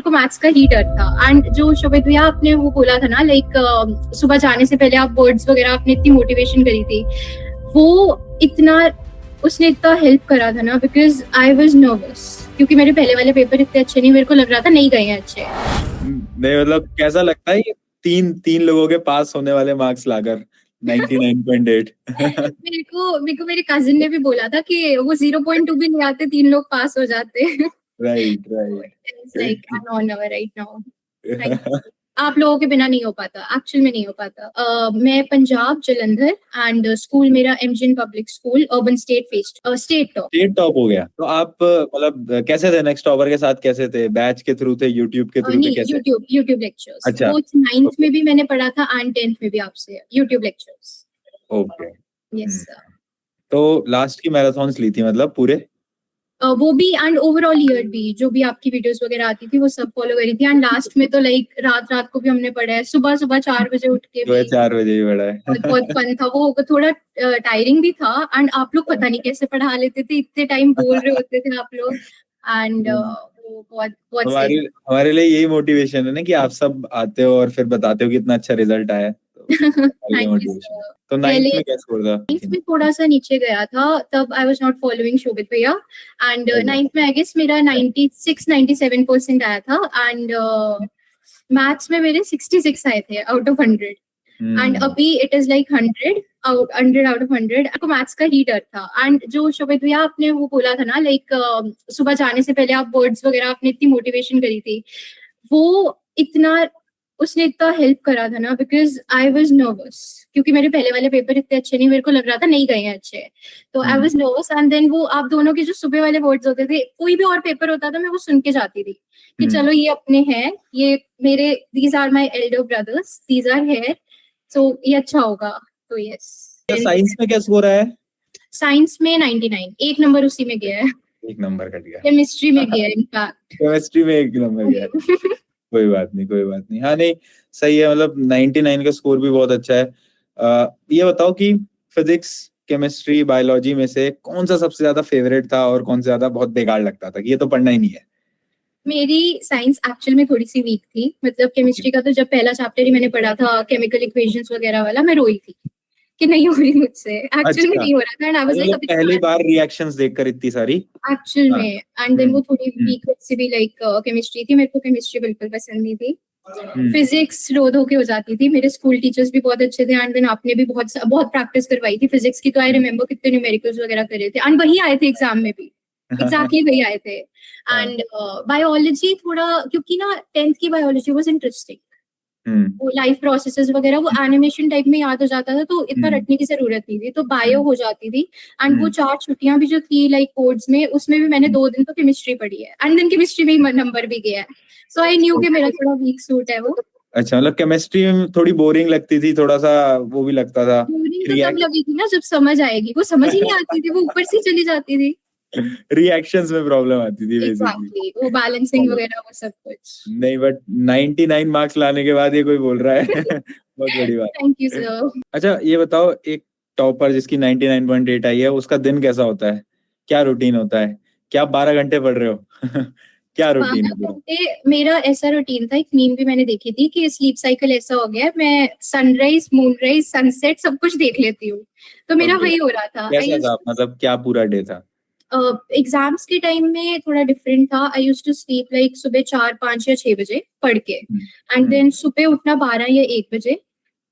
को मैथ्स का ही डर था। एंड जो शोभित भैया आपने वो बोला था ना, लाइक सुबह जाने से पहले आप वर्ड्स वगैरह आपने इतनी मोटिवेशन करी थी, वो इतना उसने इतना हेल्प करा था ना, बिकॉज आई वाज नर्वस, क्योंकि मेरे पहले वाले पेपर इतने अच्छे नहीं, मेरे को लग रहा था नहीं गए हैं अच्छे। नहीं मतलब कैसा लगता है ये तीन लोगों के पास होने वाले मार्क्स लाकर 99.8? मेरे को मेरे कजिन ने भी बोला था कि वो 0.2 भी नहीं आते, 3 लोग पास हो जाते। Right right. Like I am on right now. आप लोगों के बिना नहीं हो पाता, एक्चुअल में नहीं हो पाता। मैं पंजाब जलंधर, एंड स्कूल मेरा MGN public school, urban state state top. State top हो गया तो आप मतलब कैसे थे? नेक्स्ट टॉपर के साथ कैसे थे? बैच के थ्रू थे, यूट्यूब के थ्रू थे, नहीं, कैसे? यूट्यूब लेक्चर्स, अच्छा। बोथ 9th में भी मैंने पढ़ा था एंड 10th में भी आपसे यूट्यूब लेक्चर्स। ओके। यस। तो लास्ट की मैराथन्स ली थी मतलब पूरे? वो भी एंड ओवरऑल ईयर भी, जो भी आपकी वीडियोस वगैरह आती थी वो सब फॉलो करी थी। एंड लास्ट में तो लाइक रात रात को भी हमने पढ़ा है, सुबह सुबह 4 बजे उठ के सुबह भी। 4 बजे ही पढ़ा बहुत है। बहुत फन था वो, थोड़ा टायरिंग भी था। एंड आप लोग पता नहीं कैसे पढ़ा लेते थे, इतने टाइम बोल रहे होते थे आप लोग। एंड वो बहुत बहुत हमारे सही। हमारे लिए यही मोटिवेशन है ना कि आप सब आते हो और फिर बताते हो कि इतना अच्छा रिजल्ट आया है, तो ये थैंक यू मोटिवेशन। सर। तो पहले 9th में क्या स्कोर था? 9th में थोड़ा सा नीचे गया था, तब आई वाज नॉट फॉलोइंग शोभित भैया। एंड 9th में आई गेस मेरा 96-97% आया था। एंड मैथ्स में मेरे 66 आए थे आउट ऑफ 100। एंड अभी it is like 100 out of 100। आपको मैथ्स का ही डर था। एंड जो शोभित भैया आपने वो बोला था ना, लाइक सुबह जाने से पहले आप वर्ड्स वगैरह आपने इतनी मोटिवेशन करी थी, वो इतना उसने इतना हेल्प करा था ना, बिकॉज आई वाज नर्वस, क्योंकि मेरे पहले वाले पेपर इतने अच्छे नहीं, मेरे को लग रहा था नहीं गए हैं अच्छे। तो I was nervous. And then वो आप दोनों के जो सुबह वाले वर्ड्स होते थे, कोई भी और पेपर होता था मैं वो सुन के जाती थी कि चलो ये अपने हैं, ये मेरे, these are my elder brothers, these are here, so ये अच्छा होगा। तो यस। साइंस में क्या स्कोर आया है? साइंस में 99, एक नंबर उसी में गया है। एक नंबर कट गया। केमिस्ट्री में गया है इनफैक्ट। केमिस्ट्री में एक नंबर गया है। कोई बात नहीं, कोई बात नहीं। हाँ नहीं, सही है। मतलब 99 का स्कोर भी बहुत अच्छा है। ये बताओ कि फिजिक्स, केमिस्ट्री, बायोलॉजी में से कौन सा सबसे ज्यादा फेवरेट था और कौन सा ज्यादा बहुत बेकार लगता था कि ये तो पढ़ना ही नहीं है? मेरी साइंस एक्चुअल में थोड़ी सी वीक थी। मतलब केमिस्ट्री का तो जब पहला चैप्टर ही मैंने पढ़ा था, केमिकल इक्वेशंस वगैरह वाला, मैं रोई थी कि नहीं हो रही मुझसे, एक्चुअल में अच्छा, नहीं हो रहा था। एंड आई वाज लाइक मतलब अभी पहली बार रिएक्शंस देखकर इतनी सारी। एक्चुअल हाँ। में। एंड देन वो थोड़ी हम्म, वीक से भी लाइक केमिस्ट्री थी, मेरे को केमिस्ट्री बिल्कुल पसंद नहीं थी। हम्म। फिजिक्स रो धो के हो जाती थी। मेरे स्कूल टीचर्स भी बहुत अच्छे थे, एंड देन आपने भी बहुत बहुत प्रैक्टिस करवाई थी फिजिक्स की, तो आई रिमेम्बर कितने न्यूमेरिकल्स वगैरह करे थे, एंड वही आए थे एग्जाम में भी, एग्जैक्टली वही आए थे। हाँ। एंड बायोलॉजी थोड़ा, क्योंकि ना 10th की बायोलॉजी वाज इंटरेस्टिंग, वो लाइफ प्रोसेसेस वगैरह वो एनिमेशन टाइप में याद हो जाता था, तो इतना रटने की जरूरत नहीं थी, तो बायो हो जाती थी। एंड वो 4 छुट्टियां भी जो थी लाइक कोड्स में, उसमें भी मैंने 2 दिन तो केमिस्ट्री पढ़ी है, एंड देन केमिस्ट्री में ही नंबर भी गया है। सो आई न्यू कि मेरा थोड़ा वीक सूट है वो। अच्छा, मतलब केमिस्ट्री में थोड़ी बोरिंग लगती थी, थोड़ा सा वो भी लगता था। बोरिंग तो तब लगेगी ना जब समझ आएगी, वो समझ ही नहीं आती थी, वो ऊपर से चली जाती थी। रिएक्शंस में प्रॉब्लम आती थी बेसिकली। एग्जैक्टली, वो बैलेंसिंग वगैरह वो सब कुछ। नहीं बट 99 मार्क्स लाने के बाद ये कोई बोल रहा है बहुत बड़ी बात। Thank you sir. अच्छा ये बताओ, एक टॉपर जिसकी 99.8 आई है उसका दिन कैसा होता है? क्या रूटीन होता है? क्या आप 12 घंटे पढ़ रहे हो? क्या रूटीन है 12 पूरा? घंटे मेरा ऐसा रूटीन था, एक मीम भी मैंने देखी थी कि स्लीप साइकिल ऐसा हो गया है, मैं सनराइज, मूनराइज, सनसेट सब कुछ देख लेती हूँ। तो मेरा ओके। वही हो रहा था। आई कैसा यूज था मतलब, क्या पूरा डे था? एग्जाम्स के टाइम में थोड़ा डिफरेंट था। आई यूज टू स्लीप लाइक सुबह 4, 5 या 6 बजे पढ़ के, एंड हम्म, देन सुबह उठना 12 या 1 बजे।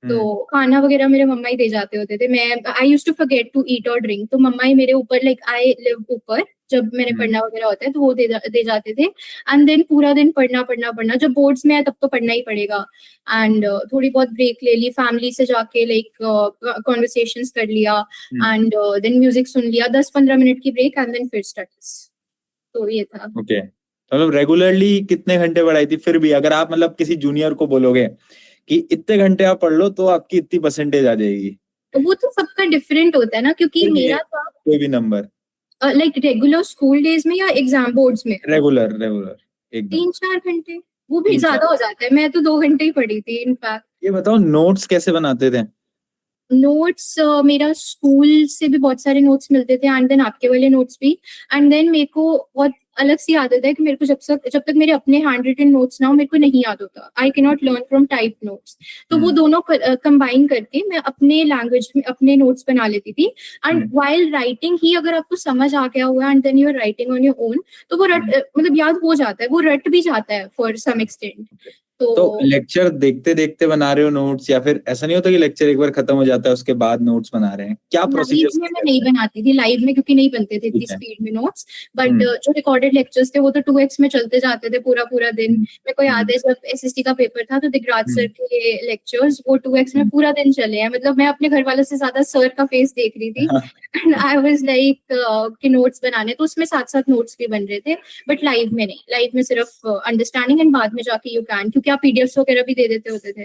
तो हम्म, खाना वगैरह मेरे मम्मा ही दे जाते होते थे। मैं I used to forget to eat और ड्रिंक, तो मम्मा ही मेरे ऊपर, लाइक आई लिव ऊपर, जब मैंने हम्म। पढ़ना वगैरह होता है तो वो दे जाते थे। एंड देन पूरा दिन पढ़ना पढ़ना पढ़ना, जब बोर्ड्स में है तब तो पढ़ना ही पड़ेगा। एंड थोड़ी बहुत ब्रेक ले ली, फैमिली से जाके लाइक कॉन्वर्सेशंस कर लिया, एंड देन म्यूजिक सुन लिया, 10-15 मिनट की ब्रेक, एंड देन फिर स्टडीज। तो ये था। ओके, तो मतलब रेगुलरली कितने घंटे पढ़ाई थी? फिर भी अगर आप मतलब किसी जूनियर को बोलोगे कि इतने घंटे आप पढ़ लो तो आपकी इतनी परसेंटेज आ जाएगी, वो तो सबका डिफरेंट होता है ना, क्योंकि फिर भी मेरा था कोई भी number? Like regular school days में या एग्जाम बोर्ड्स में, रेगुलर रेगुलर एकदम। 3-4 घंटे, वो भी 3 4। ज्यादा हो जाता है। मैं तो 2 घंटे ही पढ़ी थी इनफैक्ट। ये बताओ नोट्स कैसे बनाते थे? नोट्स मेरा स्कूल से भी बहुत सारे नोट्स मिलते थे, एंड देन आपके वाले नोट्स भी। एंड देन मेरे को बहुत अलग सी आदत है कि मेरे को जब तक मेरे अपने हैंड रिटन नोट्स ना हो मेरे को नहीं याद होता. I can not learn from type notes. तो वो दोनों कंबाइन करके मैं अपने लैंग्वेज में अपने नोट्स बना लेती थी. एंड व्हाइल राइटिंग ही अगर आपको समझ आ गया हुआ and then you are writing on your own, तो वो मतलब याद हो जाता है, वो रट भी जाता है फॉर सम एक्सटेंट. तो लेक्चर देखते देखते बना रहे हो नोट्स, या फिर ऐसा नहीं होता कि लेक्चर एक बार खत्म हो जाता है उसके बाद नोट्स बना रहे हैं? क्या प्रोसीजर? मैं नहीं बनाती थी लाइव में, क्योंकि नहीं बनते थे इतनी स्पीड में नोट्स. बट जो रिकॉर्डेड लेक्चर्स थे वो तो 2x में चलते जाते थे पूरा पूरा दिन. मेरे को याद है जब एसएसटी का पेपर था तो दिगराज सर के लेक्चर्स वो 2x में पूरा दिन चले हैं. मतलब मैं अपने घर वालों से ज्यादा सर का फेस देख रही थी. एंड आई वाज लाइक कि नोट्स बनाने, तो उसमें साथ साथ नोट्स भी बन रहे थे. बट लाइव में नहीं, लाइव में सिर्फ अंडरस्टैंडिंग एंड बाद में जाके यू कैन, क्योंकि आप पीडीएफ वगैरह भी दे देते होते थे.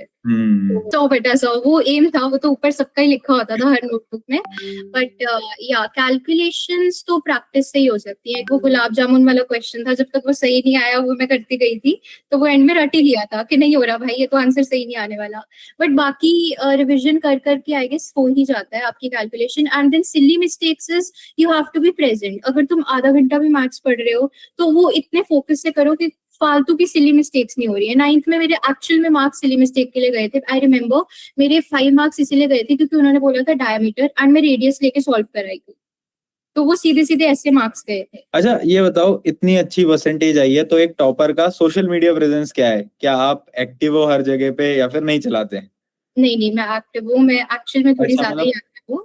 तो बेटा सो वो एम था, वो तो ऊपर सबका ही लिखा होता था हर नोटबुक में. बट या कैलकुलेशंस तो प्रैक्टिस से ही हो सकती है. वो गुलाब जामुन वाला क्वेश्चन था, जब तक वो सही नहीं आया वो मैं करती गई थी, तो वो एंड में रट ही लिया था कि नहीं हो रहा भाई, ये तो आंसर सही नहीं आने वाला. बट बाकी रिविजन कर करके आई गेस हो ही जाता है आपकी calculation. And then silly mistakes is you have to be present. अगर तुम आधा घंटा भी मैथ्स पढ़ रहे हो तो वो इतने फोकस से करो कि फालतू की सिली मिस्टेक्स नहीं हो रही है. 9th में मेरे एक्चुअल में मार्क्स सिली मिस्टेक के लिए गए थे. आई रिमेम्बर मेरे 5 मार्क्स इसीलिए गए थे क्योंकि उन्होंने बोला था डायमीटर एंड मैं रेडियस लेके सॉल्व कराई थी, तो वो सीधे सीधे ऐसे मार्क्स गए थे. अच्छा ये बताओ, इतनी अच्छी परसेंटेज आई है तो एक टॉपर का सोशल मीडिया प्रेजेंस क्या है? क्या आप एक्टिव हो हर जगह पे या फिर नहीं चलाते? नहीं, मैं एक्टिव हूँ. मैं एक्चुअल में थोड़ी ज्यादा ही एक्टिव हूँ.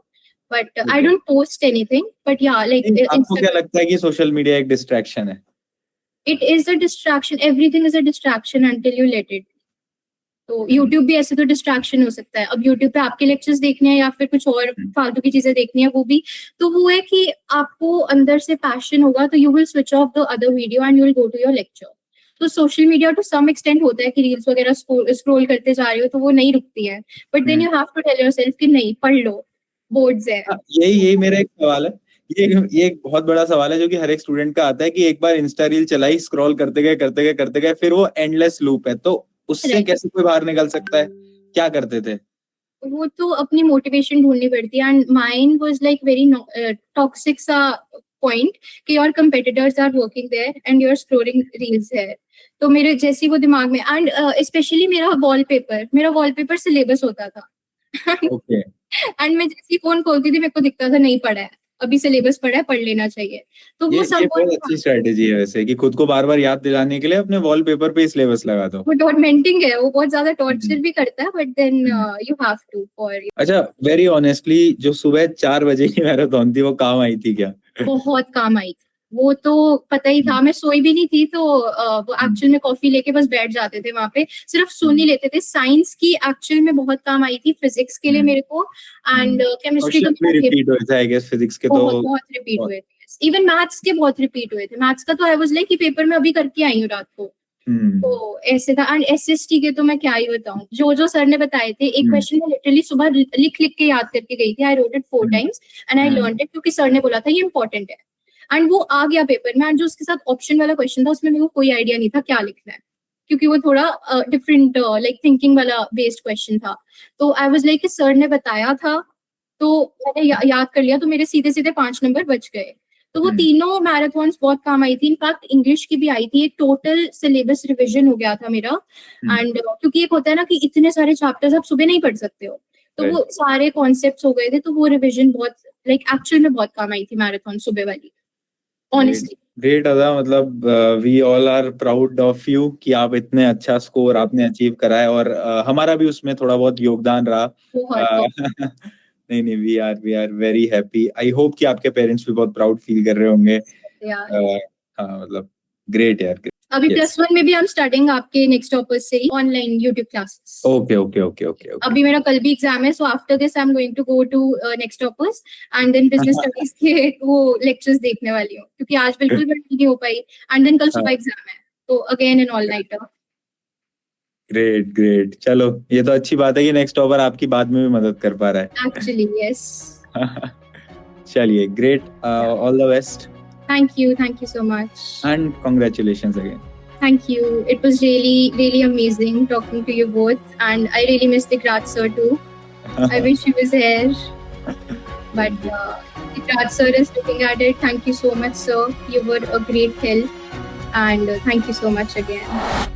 But I don't post anything. But या लाइक आपको क्या लगता है कि सोशल मीडिया एक डिस्ट्रैक्शन है? It is a distraction. Everything is a distraction until you let it. तो YouTube भी ऐसे तो डिस्ट्रैक्शन हो सकता है. अब YouTube पे आपके लेक्चर्स देखने हैं या फिर कुछ और फालतू की चीजें देखनी है, वो भी तो वो है कि आपको अंदर से पैशन होगा तो you will switch off the other video and you will go to your lecture. तो social media to some extent होता है कि रील्स वगैरह स्क्रॉल करते जा रहे हो तो वो नहीं रुकती है. But then you have to tell yourself कि नहीं, पढ़ लो, बोर्ड्स है. यही मेरा एक सवाल है. ये एक बहुत बड़ा सवाल है जो कि हर एक स्टूडेंट का आता है कि एक बार इंस्टा रील चलाई, स्क्रॉल करते गए फिर वो एंडलेस लूप है. तो उससे कैसे कोई बाहर निकल सकता है? क्या करते थे? वो तो अपनी मोटिवेशन ढूंढनी पड़ती है. And mine was like very toxic सा पॉइंट कि your competitors are working there and you are scrolling reels है. तो मेरे जैसी वो दिमाग में. एंड स्पेशली मेरा वॉलपेपर सिलेबस होता था. ओके. एंड मैं जैसी फोन खोलती थी मेरे को दिखता था नहीं पढ़ा है, अभी सिलेबस पढ़ा है, पढ़ लेना चाहिए. तो वो सब बहुत अच्छी स्ट्रेटेजी है वैसे कि खुद को बार बार याद दिलाने के लिए अपने वॉलपेपर पे सिलेबस लगा दो. वो टॉर्मेंटिंग है, वो बहुत ज्यादा टॉर्चर भी करता है. But then you have to for. अच्छा वेरी ऑनेस्टली, जो सुबह 4 बजे की मैराथन थी वो काम आई थी क्या? बहुत काम आई थी. वो तो पता ही था. मैं सोई भी नहीं थी तो वो एक्चुअल में कॉफी लेके बस बैठ जाते थे वहां पे, सिर्फ सुन ही लेते थे. साइंस की एक्चुअल में बहुत काम आई थी, फिजिक्स के लिए मेरे को. एंड केमिस्ट्री तो रिपीट हुए थे आई गेस. फिजिक्स के तो बहुत रिपीट हुए थे. इवन मैथ्स के बहुत रिपीट हुए थे. मैथ्स का तो आई वाज लाइक कि पेपर में अभी करके आई हूँ रात को. तो ऐसे था. एंड एसएसटी के तो मैं क्या ही बताऊं, जो सर ने बताए थे. एक क्वेश्चन में लिटरली सुबह लिख के याद करके गई थी. I wrote it 4 times and I learned it, क्योंकि सर ने बोला था ये इंपॉर्टेंट है. एंड वो आ गया पेपर में. एंड जो उसके साथ ऑप्शन वाला क्वेश्चन था उसमें मेरे को कोई आइडिया नहीं था क्या लिखना है, क्योंकि वो थोड़ा डिफरेंट लाइक थिंकिंग वाला बेस्ड क्वेश्चन था. तो आई वाज लाइक सर ने बताया था तो मैंने याद कर लिया, तो मेरे सीधे सीधे 5 नंबर बच गए. तो वो तीनों मैराथन्स बहुत काम आई थी. इनफैक्ट इंग्लिश की भी आई थी. एक टोटल सिलेबस रिविजन हो गया था मेरा. एंड क्योंकि एक होता है ना कि इतने सारे चैप्टर्स आप सुबह नहीं पढ़ सकते हो, तो वो सारे कॉन्सेप्ट्स हो गए थे. तो वो रिविजन बहुत लाइक एक्चुअल में बहुत काम आई थी मैराथन सुबह वाली, ऑनेस्टली. ग्रेट अदा. मतलब we all are proud of you कि आप इतने अच्छा स्कोर आपने अचीव करा है, और हमारा भी उसमें थोड़ा बहुत योगदान रहा. नहीं, we are very happy. I hope कि आपके पेरेंट्स भी बहुत प्राउड फील कर रहे होंगे. हाँ मतलब ग्रेट यार. अभी +1 में भी हम स्टार्टिंग आपके नेक्स्ट टॉपर्स से ही ऑनलाइन YouTube क्लासेस. ओके. अभी मेरा कल भी एग्जाम है, so after this I am going to go to next toppers and then business studies के वो लेक्चर्स देखने वाली हूँ, क्योंकि आज बिल्कुल नहीं हो पाई. एंड देन कल सुबह एग्जाम है, तो again an all nighter. Great. चलो ये तो अच्छी बात है कि नेक्स्ट टॉपर आपकी बाद में भी मदद कर पा रहा है. Actually yes. चलिए great. All the best. Thank you so much. And congratulations again. Thank you. It was really amazing talking to you both, and I really miss the Graz sir too. I wish he was here. but Raj sir is looking at it. Thank you so much, sir. You were a great help, and thank you so much again.